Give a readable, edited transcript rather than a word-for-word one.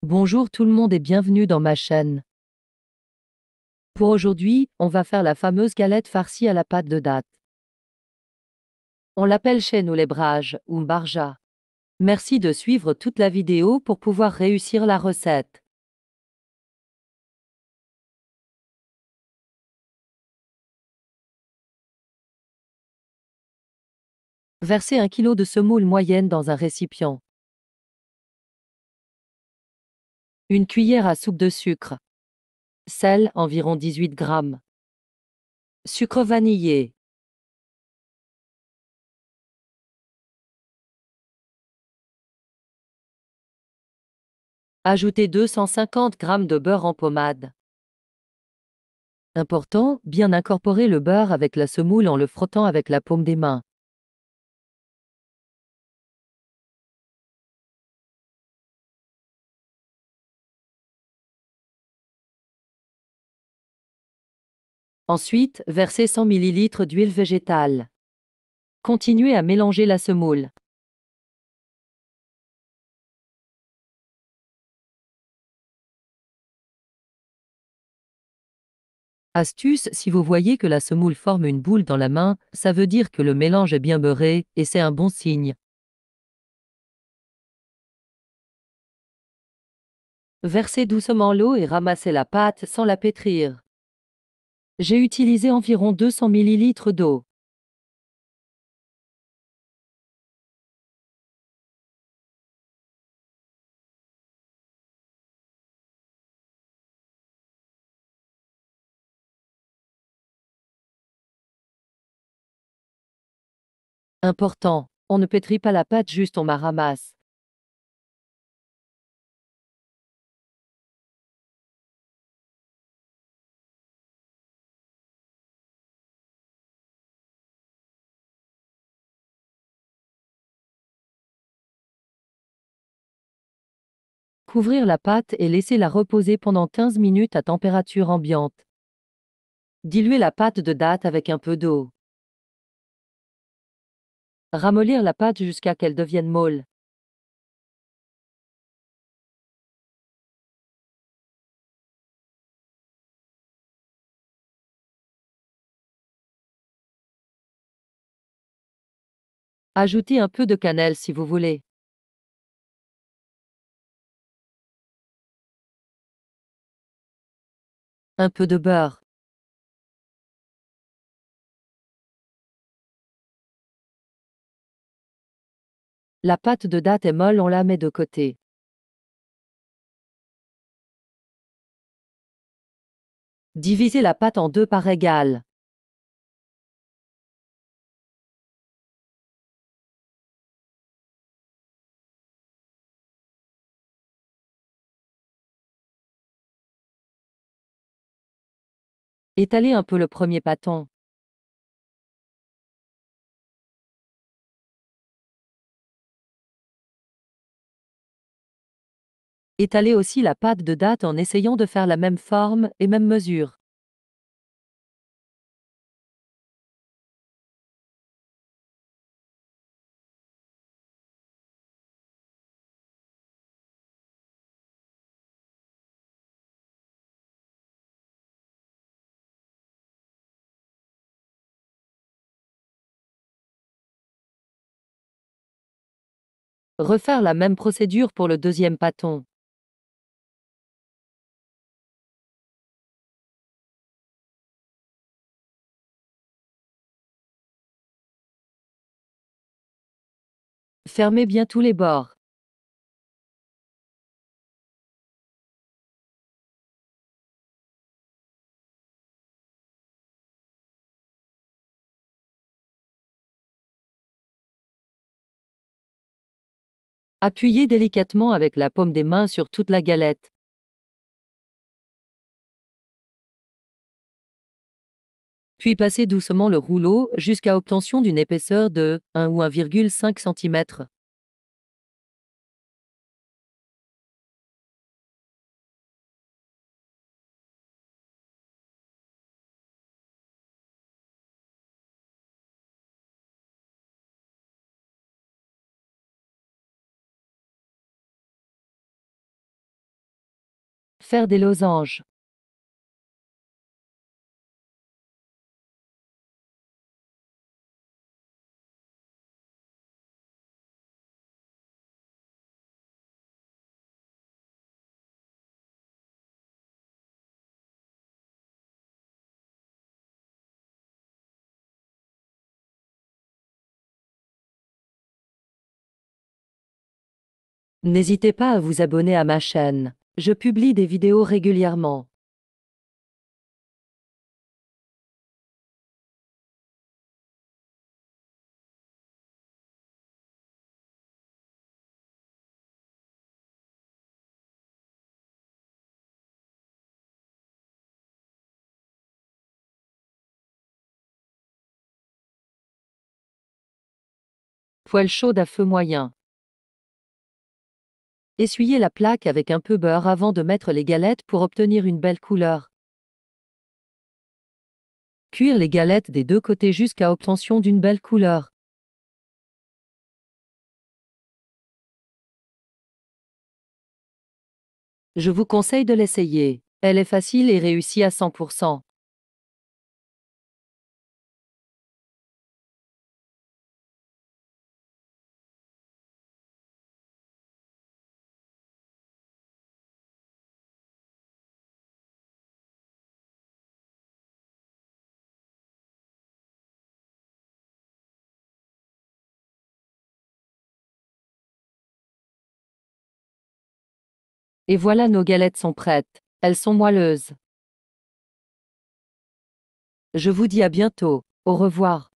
Bonjour tout le monde et bienvenue dans ma chaîne. Pour aujourd'hui, on va faire la fameuse galette farcie à la pâte de date. On l'appelle chez nous les brages ou mbarja. Merci de suivre toute la vidéo pour pouvoir réussir la recette. Versez 1 kg de semoule moyenne dans un récipient. Une cuillère à soupe de sucre. Sel, environ 18 g. Sucre vanillé. Ajoutez 250 g de beurre en pommade. Important, bien incorporer le beurre avec la semoule en le frottant avec la paume des mains. Ensuite, versez 100 ml d'huile végétale. Continuez à mélanger la semoule. Astuce, si vous voyez que la semoule forme une boule dans la main, ça veut dire que le mélange est bien beurré, et c'est un bon signe. Versez doucement l'eau et ramassez la pâte sans la pétrir. J'ai utilisé environ 200 ml d'eau. Important, on ne pétrit pas la pâte, juste on la ramasse. Couvrir la pâte et laisser-la reposer pendant 15 minutes à température ambiante. Diluer la pâte de date avec un peu d'eau. Ramollir la pâte jusqu'à qu'elle devienne molle. Ajoutez un peu de cannelle si vous voulez. Un peu de beurre. La pâte de date est molle, on la met de côté. Divisez la pâte en deux parts égales. Étalez un peu le premier pâton. Étalez aussi la pâte de date en essayant de faire la même forme et même mesure. Refaire la même procédure pour le deuxième pâton. Fermez bien tous les bords. Appuyez délicatement avec la paume des mains sur toute la galette. Puis passez doucement le rouleau jusqu'à obtention d'une épaisseur de 1 ou 1,5 cm. Faire des losanges. N'hésitez pas à vous abonner à ma chaîne. Je publie des vidéos régulièrement. Poêle chaude à feu moyen. Essuyez la plaque avec un peu beurre avant de mettre les galettes pour obtenir une belle couleur. Cuire les galettes des deux côtés jusqu'à obtention d'une belle couleur. Je vous conseille de l'essayer. Elle est facile et réussit à 100%. Et voilà, nos galettes sont prêtes. Elles sont moelleuses. Je vous dis à bientôt. Au revoir.